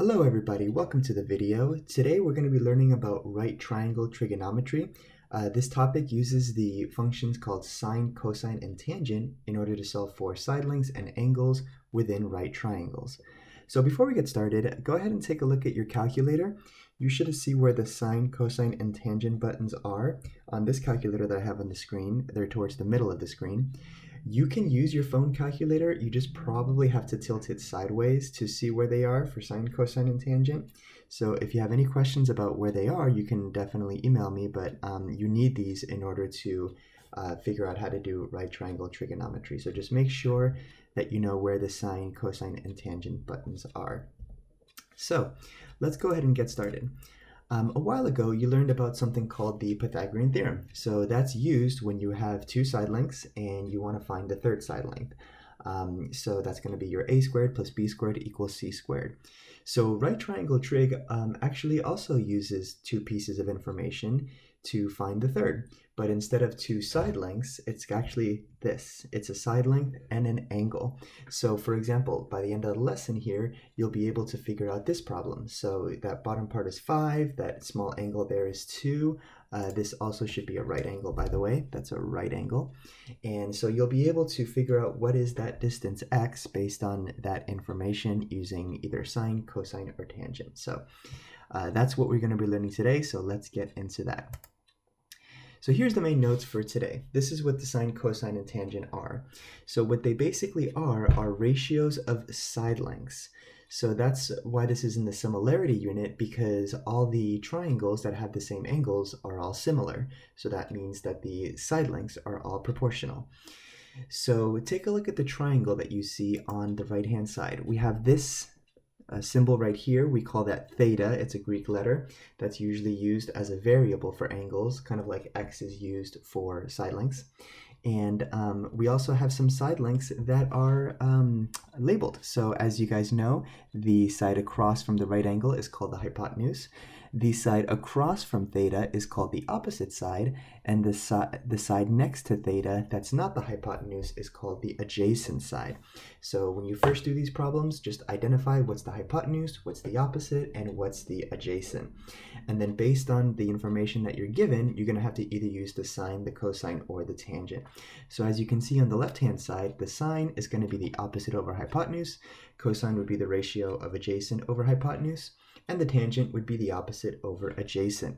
Hello everybody, welcome to the video. Today we're going to be learning about right triangle trigonometry. This topic uses the functions called sine, cosine, and tangent in order to solve for side lengths and angles within right triangles. So before we get started, go ahead and take a look at your calculator. You should see where the sine, cosine, and tangent buttons are on this calculator that I have on the screen. They're towards the middle of the screen. You can use your phone calculator, you just probably have to tilt it sideways to see where they are for sine, cosine, and tangent. So if you have any questions about where they are, you can definitely email me, but you need these in order to figure out how to do right triangle trigonometry. So just make sure that you know where the sine, cosine, and tangent buttons are. So let's go ahead and get started. A while ago, you learned about something called the Pythagorean theorem. So that's used when you have two side lengths and you want to find the third side length. So that's going to be your a squared plus b squared equals c squared. So right triangle trig actually also uses two pieces of information to find the third. But instead of two side lengths, it's actually this. It's a side length and an angle. So for example, by the end of the lesson here, you'll be able to figure out this problem. So that bottom part is 5, that small angle there is 2. This also should be a right angle, by the way. That's a right angle. And so you'll be able to figure out what is that distance x based on that information using either sine, cosine, or tangent. So that's what we're going to be learning today. So let's get into that. So here's the main notes for today. This is what the sine, cosine, and tangent are. So what they basically are ratios of side lengths. So that's why this is in the similarity unit, because all the triangles that have the same angles are all similar. So that means that the side lengths are all proportional. So take a look at the triangle that you see on the right-hand side. We have this symbol right here. We call that theta. It's a Greek letter that's usually used as a variable for angles, kind of like x is used for side lengths. And we also have some side lengths that are labeled. So as you guys know, the side across from the right angle is called the hypotenuse. The side across from theta is called the opposite side, and the side next to theta that's not the hypotenuse is called the adjacent side. So when you first do these problems, just identify what's the hypotenuse, what's the opposite, and what's the adjacent. And then based on the information that you're given, you're going to have to either use the sine, the cosine, or the tangent. So as you can see on the left-hand side, the sine is going to be the opposite over hypotenuse, cosine would be the ratio of adjacent over hypotenuse, and the tangent would be the opposite over adjacent.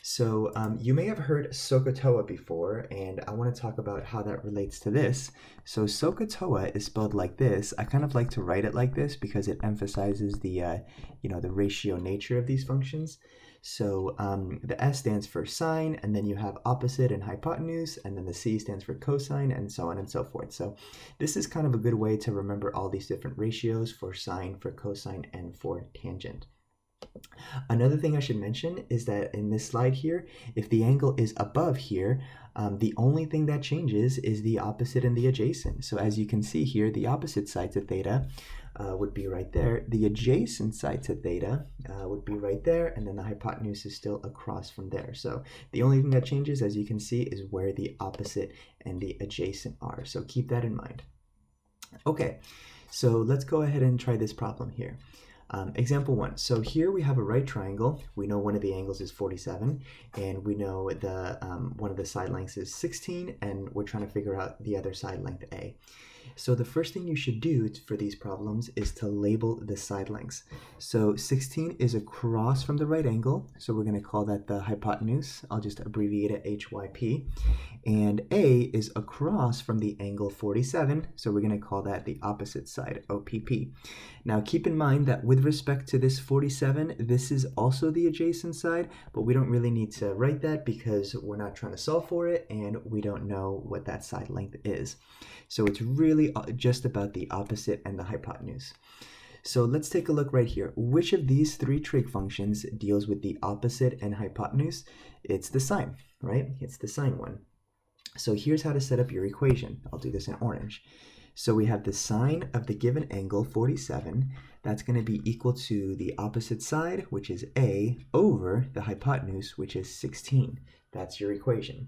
So you may have heard SOHCAHTOA before, and I want to talk about how that relates to this. So SOHCAHTOA is spelled like this. I kind of like to write it like this because it emphasizes the the ratio nature of these functions. So the S stands for sine, and then you have opposite and hypotenuse, and then the C stands for cosine, and so on and so forth. So this is kind of a good way to remember all these different ratios for sine, for cosine, and for tangent. Another thing I should mention is that in this slide here, if the angle is above here, the only thing that changes is the opposite and the adjacent. So as you can see here, the opposite side to theta would be right there. The adjacent side to theta would be right there, and then the hypotenuse is still across from there. So the only thing that changes, as you can see, is where the opposite and the adjacent are. So keep that in mind. Okay, so let's go ahead and try this problem here. Example 1. So here we have a right triangle. We know one of the angles is 47, and we know the one of the side lengths is 16, and we're trying to figure out the other side length A. So the first thing you should do for these problems is to label the side lengths. So 16 is across from the right angle, so we're going to call that the hypotenuse. I'll just abbreviate it HYP. And A is across from the angle 47, so we're going to call that the opposite side, OPP. Now keep in mind that with respect to this 47, this is also the adjacent side, but we don't really need to write that because we're not trying to solve for it, and we don't know what that side length is. So it's really just about the opposite and the hypotenuse. So let's take a look right here. Which of these three trig functions deals with the opposite and hypotenuse? It's the sine, right? It's the sine one. So here's how to set up your equation. I'll do this in orange. So we have the sine of the given angle, 47. That's going to be equal to the opposite side, which is A, over the hypotenuse, which is 16. That's your equation.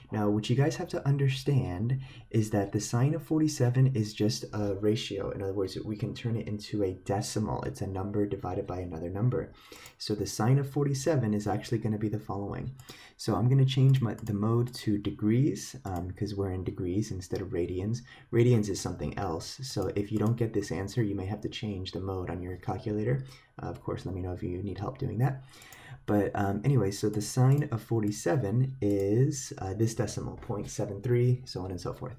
Now, what you guys have to understand is that the sine of 47 is just a ratio. In other words, we can turn it into a decimal. It's a number divided by another number. So the sine of 47 is actually going to be the following. So I'm going to change the mode to degrees because we're in degrees instead of radians. Radians is something else. So if you don't get this answer, you may have to change the mode on your calculator. Of course, let me know if you need help doing that. But anyway, so the sine of 47 is this decimal, 0.73, so on and so forth.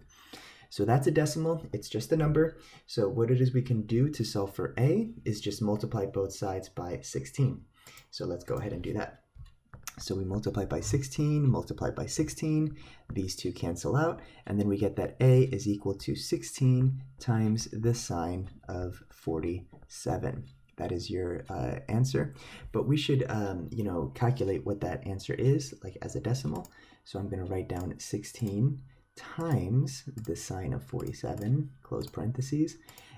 So that's a decimal, it's just a number. So what it is we can do to solve for a is just multiply both sides by 16. So let's go ahead and do that. So we multiply by 16, multiply by 16, these two cancel out, and then we get that a is equal to 16 times the sine of 47. That is your answer, but we should, calculate what that answer is, like as a decimal. So I'm going to write down 16 times the sine of 47, close parentheses,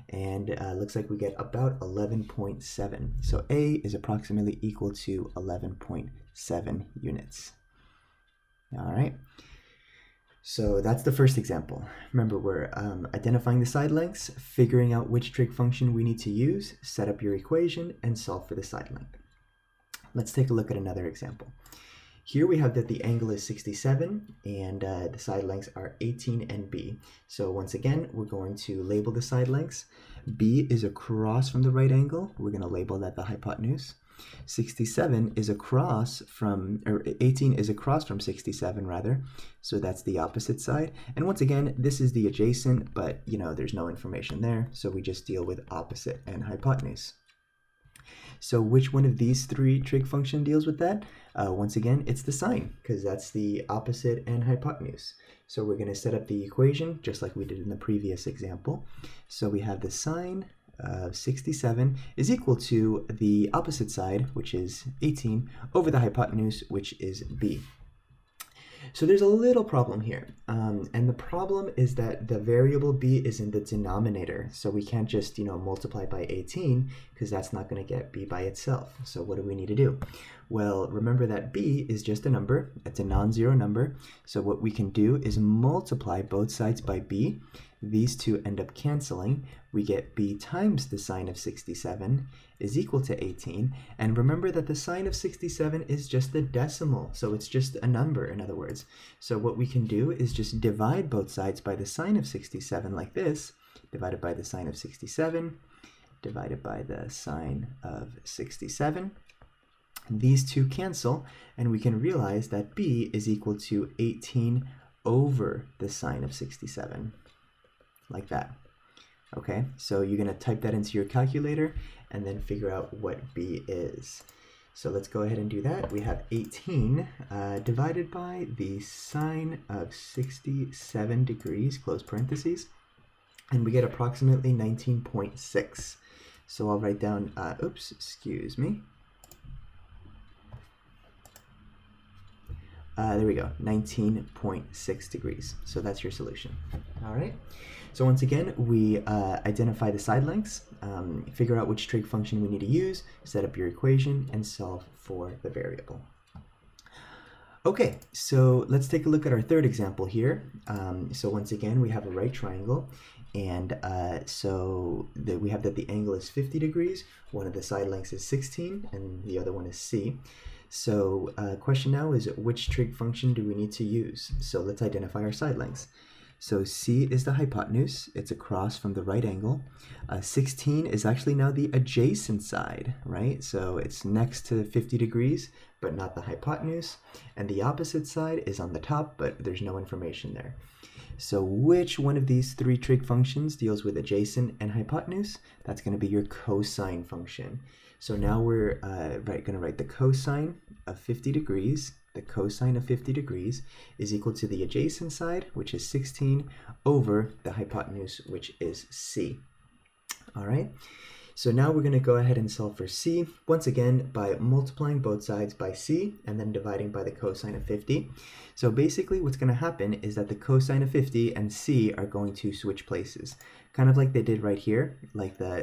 and looks like we get about 11.7. So A is approximately equal to 11.7 units. All right. So that's the first example. Remember, we're identifying the side lengths, figuring out which trig function we need to use, set up your equation, and solve for the side length. Let's take a look at another example. Here we have that the angle is 67 and the side lengths are 18 and b. So once again, we're going to label the side lengths. B is across from the right angle. We're going to label that the hypotenuse. 67 is across from, or 18 is across from 67 rather, so that's the opposite side. And once again, this is the adjacent, but there's no information there, so we just deal with opposite and hypotenuse. So which one of these three trig function deals with that? Once again, it's the sine, because that's the opposite and hypotenuse. So we're going to set up the equation just like we did in the previous example. So we have the sine of 67 is equal to the opposite side, which is 18, over the hypotenuse, which is b. So there's a little problem here, and the problem is that the variable b is in the denominator, so we can't just multiply by 18 because that's not going to get b by itself. So what do we need to do? Well, remember that b is just a number, it's a non-zero number, so what we can do is multiply both sides by b. These two end up canceling. We get b times the sine of 67 is equal to 18. And remember that the sine of 67 is just the decimal, so it's just a number, in other words. So what we can do is just divide both sides by the sine of 67 like this, divided by the sine of 67, divided by the sine of 67. These two cancel, and we can realize that b is equal to 18 over the sine of 67. Like that. Okay, so you're going to type that into your calculator and then figure out what b is. So let's go ahead and do that. We have 18 divided by the sine of 67 degrees, close parentheses, and we get approximately 19.6. So I'll write down, excuse me. There we go, 19.6 degrees. So that's your solution. All right. So once again, we identify the side lengths, figure out which trig function we need to use, set up your equation, and solve for the variable. Okay, so let's take a look at our third example here. So once again, we have a right triangle, and we have that the angle is 50 degrees, one of the side lengths is 16, and the other one is c. So question now is, which trig function do we need to use? So let's identify our side lengths. So c is the hypotenuse, it's across from the right angle. 16 is actually now the adjacent side, right? So it's next to 50 degrees, but not the hypotenuse. And the opposite side is on the top, but there's no information there. So which one of these three trig functions deals with adjacent and hypotenuse? That's going to be your cosine function. So now we're going to write the cosine of 50 degrees. The cosine of 50 degrees is equal to the adjacent side, which is 16, over the hypotenuse, which is c. All right. So now we're going to go ahead and solve for c, once again by multiplying both sides by c and then dividing by the cosine of 50. So basically what's going to happen is that the cosine of 50 and c are going to switch places, kind of like they did right here.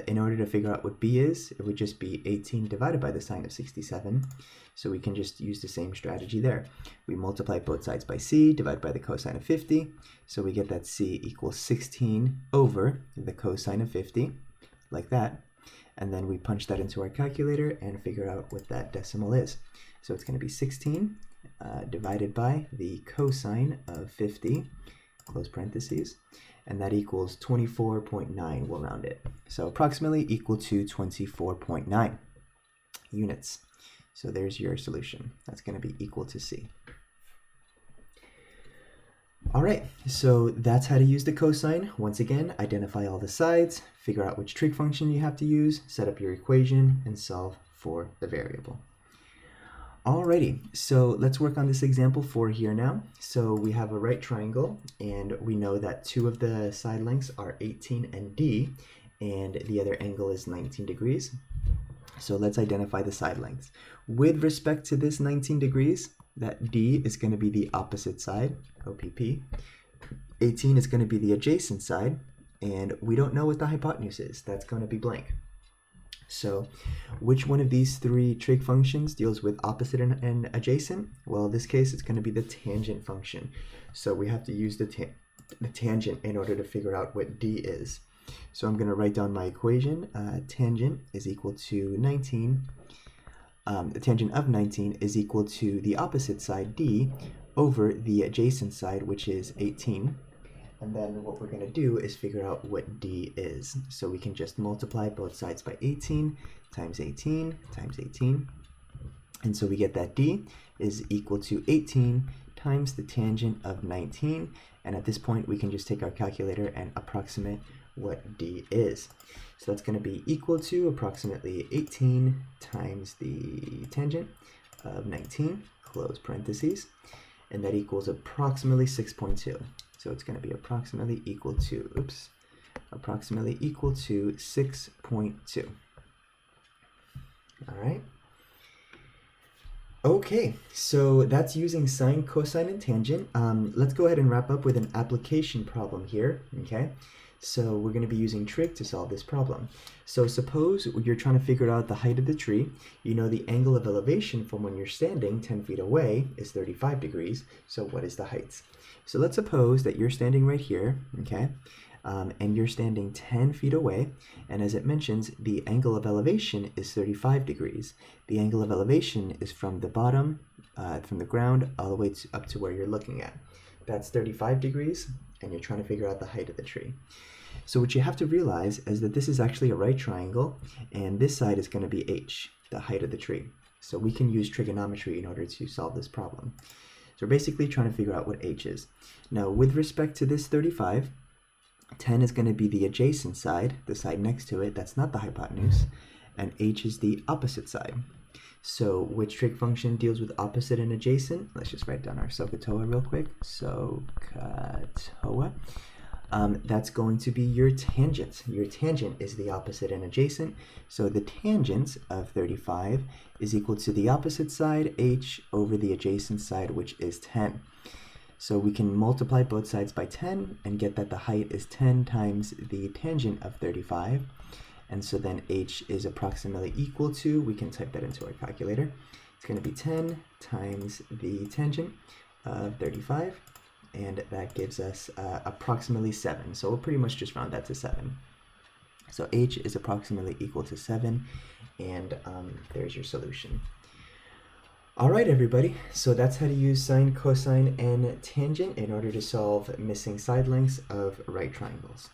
In order to figure out what b is, it would just be 18 divided by the sine of 67. So we can just use the same strategy there. We multiply both sides by c, divide by the cosine of 50. So we get that c equals 16 over the cosine of 50, like that. And then we punch that into our calculator and figure out what that decimal is. So it's going to be 16 divided by the cosine of 50, close parentheses, and that equals 24.9, we'll round it. So approximately equal to 24.9 units. So there's your solution. That's going to be equal to c. All right, so that's how to use the cosine. Once again, identify all the sides, figure out which trig function you have to use, set up your equation, and solve for the variable. Alrighty, so let's work on this example 4 here now. So we have a right triangle, and we know that two of the side lengths are 18 and d, and the other angle is 19 degrees. So let's identify the side lengths. With respect to this 19 degrees, that d is going to be the opposite side, OPP. 18 is going to be the adjacent side, and we don't know what the hypotenuse is. That's going to be blank. So which one of these three trig functions deals with opposite and adjacent? Well, in this case, it's going to be the tangent function. So we have to use the tangent in order to figure out what d is. So I'm going to write down my equation. Tangent is equal to 19. The tangent of 19 is equal to the opposite side, d, over the adjacent side, which is 18. And then what we're going to do is figure out what d is. So we can just multiply both sides by 18 times 18 times 18. And so we get that d is equal to 18 times the tangent of 19. And at this point, we can just take our calculator and approximate what d is. So that's going to be equal to approximately 18 times the tangent of 19, close parentheses, and that equals approximately 6.2. So it's going to be approximately equal to, approximately equal to 6.2. All right. Okay, so that's using sine, cosine, and tangent. Let's go ahead and wrap up with an application problem here, okay? So we're going to be using trig to solve this problem. So suppose you're trying to figure out the height of the tree. You know the angle of elevation from when you're standing 10 feet away is 35 degrees. So what is the height? So let's suppose that you're standing right here, okay? And you're standing 10 feet away. And as it mentions, the angle of elevation is 35 degrees. The angle of elevation is from the bottom, from the ground, all the way up to where you're looking at. That's 35 degrees, and you're trying to figure out the height of the tree. So what you have to realize is that this is actually a right triangle, and this side is going to be h, the height of the tree. So we can use trigonometry in order to solve this problem. So we're basically trying to figure out what h is. Now, with respect to this 35, 10 is going to be the adjacent side, the side next to it. That's not the hypotenuse. And h is the opposite side. So which trig function deals with opposite and adjacent? Let's just write down our SOHCAHTOA real quick. SOHCAHTOA. That's going to be your tangent. Your tangent is the opposite and adjacent. So the tangent of 35 is equal to the opposite side, h, over the adjacent side, which is 10. So we can multiply both sides by 10 and get that the height is 10 times the tangent of 35. And so then h is approximately equal to, we can type that into our calculator. It's going to be 10 times the tangent of 35. And that gives us approximately 7. So we'll pretty much just round that to 7. So h is approximately equal to 7. And there's your solution. All right, everybody. So that's how to use sine, cosine, and tangent in order to solve missing side lengths of right triangles.